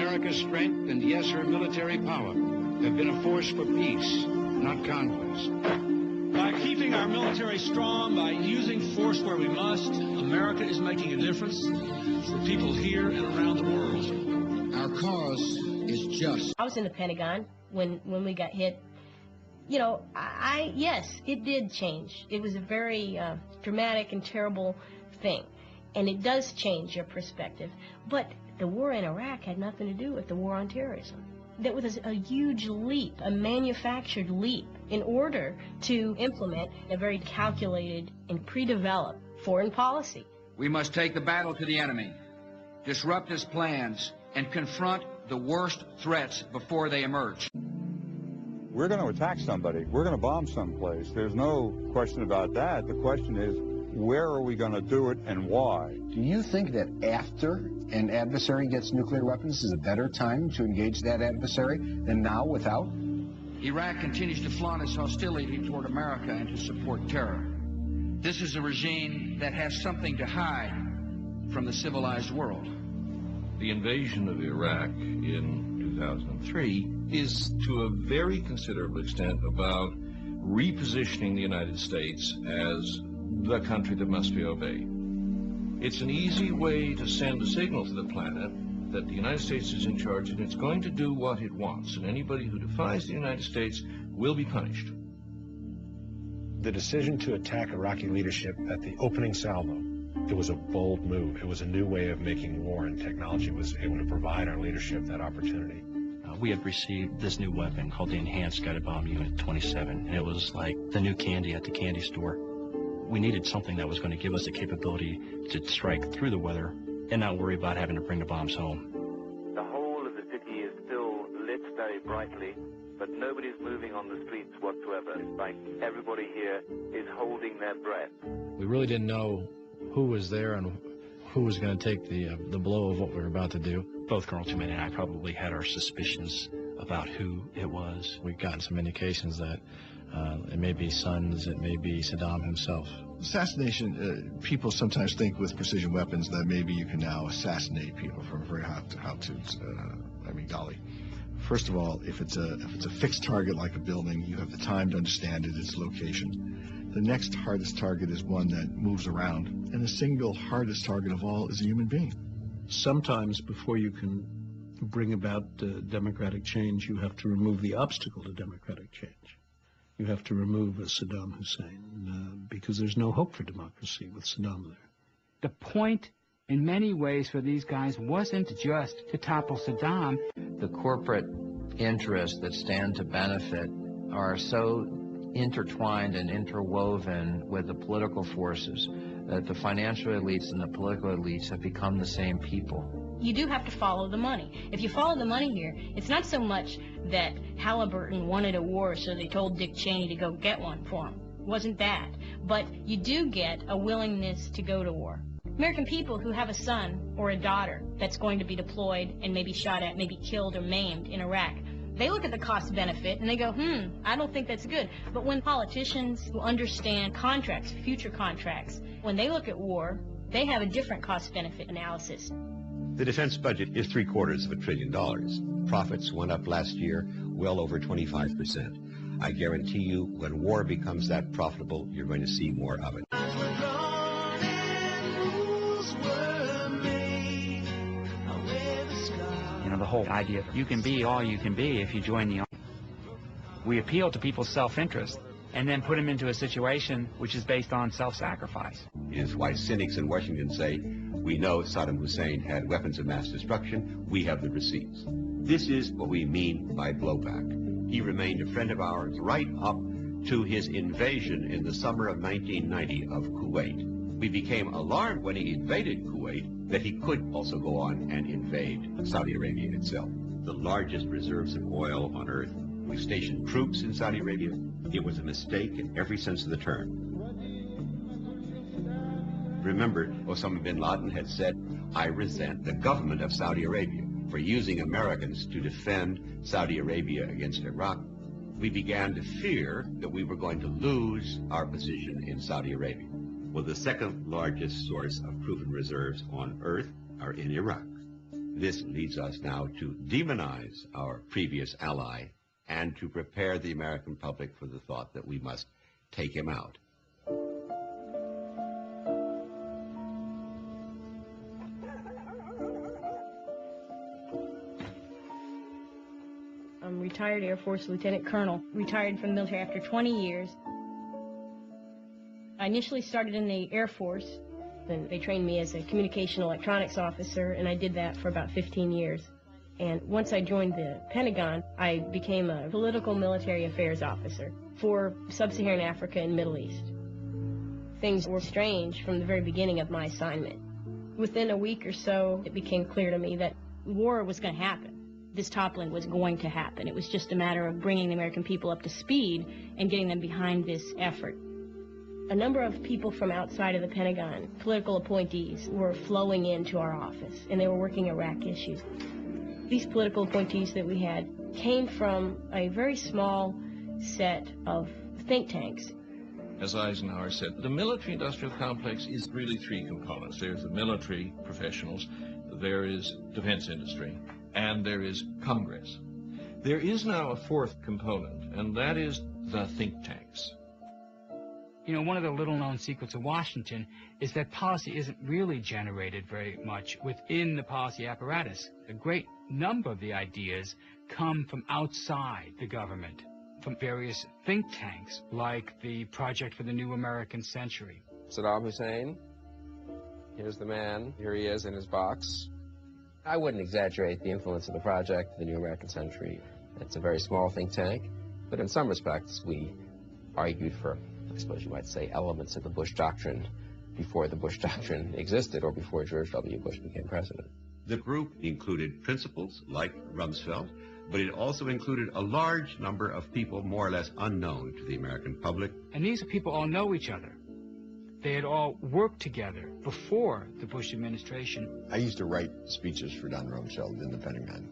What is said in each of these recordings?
America's strength and, yes, her military power have been a force for peace, not conquest. By keeping our military strong, by using force where we must, America is making a difference for people here and around the world. Our cause is just. I was in the Pentagon when we got hit. You know, yes, it did change. It was a very dramatic and terrible thing, and it does change your perspective. But the war in Iraq had nothing to do with the war on terrorism. That was a huge leap, a manufactured leap, in order to implement a very calculated and pre-developed foreign policy. We must take the battle to the enemy, disrupt his plans, and confront the worst threats before they emerge. We're going to attack somebody. We're going to bomb someplace. There's no question about that. The question is, where are we going to do it and why? Do you think that after an adversary gets nuclear weapons is a better time to engage that adversary than now without? Iraq continues to flaunt its hostility toward America and to support terror. This is a regime that has something to hide from the civilized world. The invasion of Iraq in 2003 is to a very considerable extent about repositioning the United States as the country that must be obeyed. It's an easy way to send a signal to the planet that the United States is in charge and it's going to do what it wants, and anybody who defies the United States will be punished. The decision to attack Iraqi leadership at the opening salvo, it was a bold move. It was a new way of making war, and technology was able to provide our leadership that opportunity. We had received this new weapon called the Enhanced Guided Bomb Unit 27, and it was like the new candy at the candy store. We needed something that was going to give us the capability to strike through the weather and not worry about having to bring the bombs home. The whole of the city is still lit very brightly, but nobody's moving on the streets whatsoever. It's like everybody here is holding their breath. We really didn't know who was there and who was going to take the blow of what we were about to do. Both Colonel Truman and I probably had our suspicions about who it was. We've gotten some indications that it may be Sons, it may be Saddam himself. Assassination, people sometimes think with precision weapons that maybe you can now assassinate people from very high altitudes. I mean, golly. First of all, if it's a fixed target like a building, you have the time to understand its location. The next hardest target is one that moves around, and the single hardest target of all is a human being. Sometimes before you can bring about democratic change, you have to remove the obstacle to democratic change. You have to remove Saddam Hussein because there's no hope for democracy with Saddam there. The point in many ways for these guys wasn't just to topple Saddam. The corporate interests that stand to benefit are so intertwined and interwoven with the political forces that the financial elites and the political elites have become the same people. You do have to follow the money. If you follow the money here, it's not so much that Halliburton wanted a war, so they told Dick Cheney to go get one for him. It wasn't that. But you do get a willingness to go to war. American people who have a son or a daughter that's going to be deployed and maybe shot at, maybe killed or maimed in Iraq, they look at the cost benefit and they go, I don't think that's good. But when politicians who understand contracts, future contracts, when they look at war, they have a different cost benefit analysis. The defense budget is $750 billion. Profits went up last year well over 25%. I guarantee you, when war becomes that profitable, you're going to see more of it. You know, the whole idea of you can be all you can be if you join the army. We appeal to people's self-interest and then put them into a situation which is based on self-sacrifice. Is why cynics in Washington say, we know Saddam Hussein had weapons of mass destruction, we have the receipts. This is what we mean by blowback. He remained a friend of ours right up to his invasion in the summer of 1990 of Kuwait. We became alarmed when he invaded Kuwait that he could also go on and invade Saudi Arabia itself. The largest reserves of oil on earth. We stationed troops in Saudi Arabia. It was a mistake in every sense of the term. Remember, Osama bin Laden had said, I resent the government of Saudi Arabia for using Americans to defend Saudi Arabia against Iraq. We began to fear that we were going to lose our position in Saudi Arabia. Well, the second largest source of proven reserves on earth are in Iraq. This leads us now to demonize our previous ally and to prepare the American public for the thought that we must take him out. I'm retired Air Force Lieutenant Colonel, retired from the military after 20 years. I initially started in the Air Force, then they trained me as a communication electronics officer, and I did that for about 15 years. And once I joined the Pentagon, I became a political military affairs officer for Sub-Saharan Africa and Middle East. Things were strange from the very beginning of my assignment. Within a week or so, it became clear to me that war was going to happen. This toppling was going to happen. It was just a matter of bringing the American people up to speed and getting them behind this effort. A number of people from outside of the Pentagon, political appointees, were flowing into our office, and they were working Iraq issues. These political appointees that we had came from a very small set of think tanks. As Eisenhower said, the military-industrial complex is really three components. There's the military professionals, there is defense industry, and there is Congress. There is now a fourth component, and that is the think tanks. You know, one of the little-known secrets of Washington is that policy isn't really generated very much within the policy apparatus. A great number of the ideas come from outside the government, from various think tanks, like the Project for the New American Century. Saddam Hussein, here's the man, here he is in his box. I wouldn't exaggerate the influence of the Project for the New American Century. It's a very small think tank, but in some respects we argued for, I suppose you might say, elements of the Bush Doctrine before the Bush Doctrine existed or before George W. Bush became president. The group included principals like Rumsfeld, but it also included a large number of people more or less unknown to the American public. And these people all know each other. They had all worked together before the Bush administration. I used to write speeches for Don Rumsfeld in the Pentagon,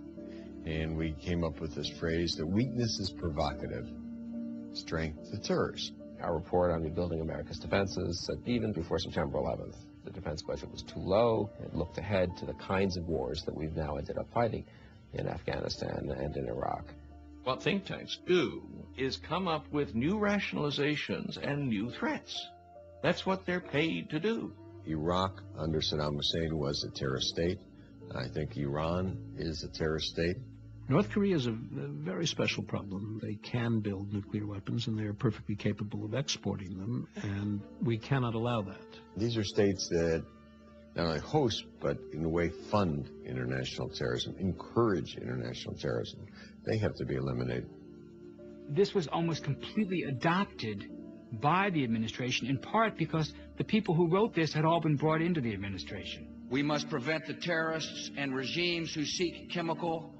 and we came up with this phrase that weakness is provocative, strength deters. Our report on rebuilding America's defenses said even before September 11th, the defense budget was too low. It looked ahead to the kinds of wars that we've now ended up fighting in Afghanistan and in Iraq. What think tanks do is come up with new rationalizations and new threats. That's what they're paid to do. Iraq under Saddam Hussein was a terrorist state. I think Iran is a terrorist state. North Korea is a very special problem. They can build nuclear weapons, and they're perfectly capable of exporting them, and we cannot allow that. These are states that not only host, but in a way fund international terrorism, encourage international terrorism. They have to be eliminated. This was almost completely adopted by the administration, in part because the people who wrote this had all been brought into the administration. We must prevent the terrorists and regimes who seek chemical,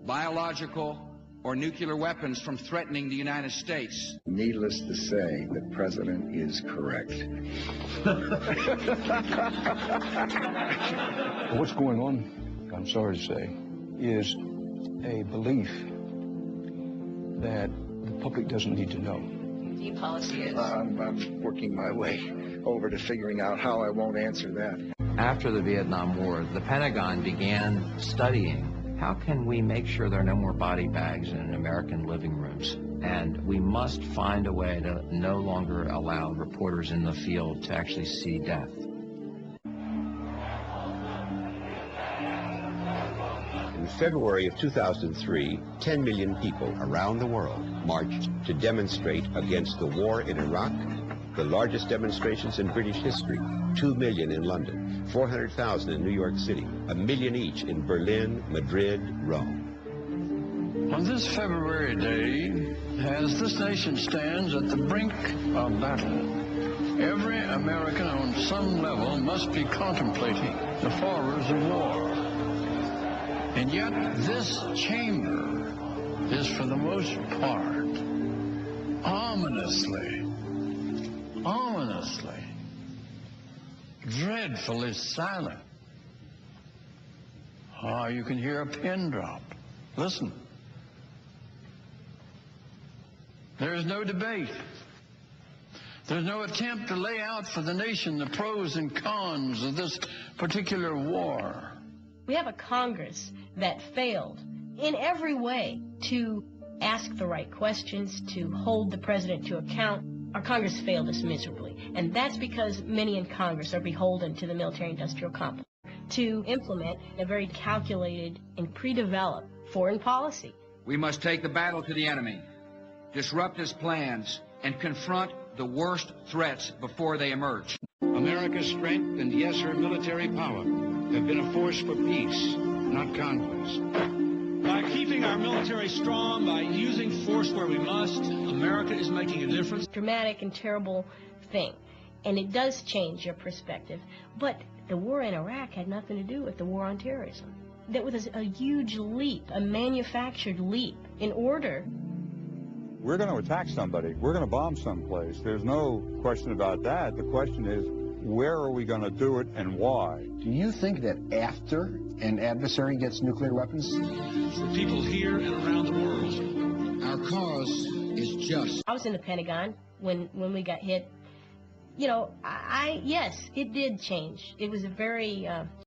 biological, or nuclear weapons from threatening the United States. Needless to say, the president is correct. What's going on, I'm sorry to say, is a belief that the public doesn't need to know. The policy is? I'm working my way over to figuring out how I won't answer that. After the Vietnam War, the Pentagon began studying how can we make sure there are no more body bags in American living rooms? And we must find a way to no longer allow reporters in the field to actually see death. In February of 2003, 10 million people around the world marched to demonstrate against the war in Iraq, the largest demonstrations in British history, 2 million in London, 400,000 in New York City, 1 million each in Berlin, Madrid, Rome. On this February day, as this nation stands at the brink of battle, every American on some level must be contemplating the horrors of war. And yet this chamber is for the most part ominously, dreadfully silent. You can hear a pin drop. Listen. There's no debate. There's no attempt to lay out for the nation the pros and cons of this particular war. We have a Congress that failed in every way to ask the right questions, to hold the president to account. Our Congress failed us miserably, and that's because many in Congress are beholden to the military-industrial complex to implement a very calculated and pre-developed foreign policy. We must take the battle to the enemy, disrupt his plans, and confront the worst threats before they emerge. America's strength and, yes, her military power have been a force for peace, not conquest. By keeping our military strong, by using force where we must, America is making a difference. Dramatic and terrible thing, and it does change your perspective. But the war in Iraq had nothing to do with the war on terrorism. That was a huge leap, a manufactured leap, in order. We're going to attack somebody. We're going to bomb someplace. There's no question about that. The question is, where are we going to do it and why? Do you think that after an adversary gets nuclear weapons? For people here and around the world, our cause is just. I was in the Pentagon when we got hit. You know, yes, it did change. It was a very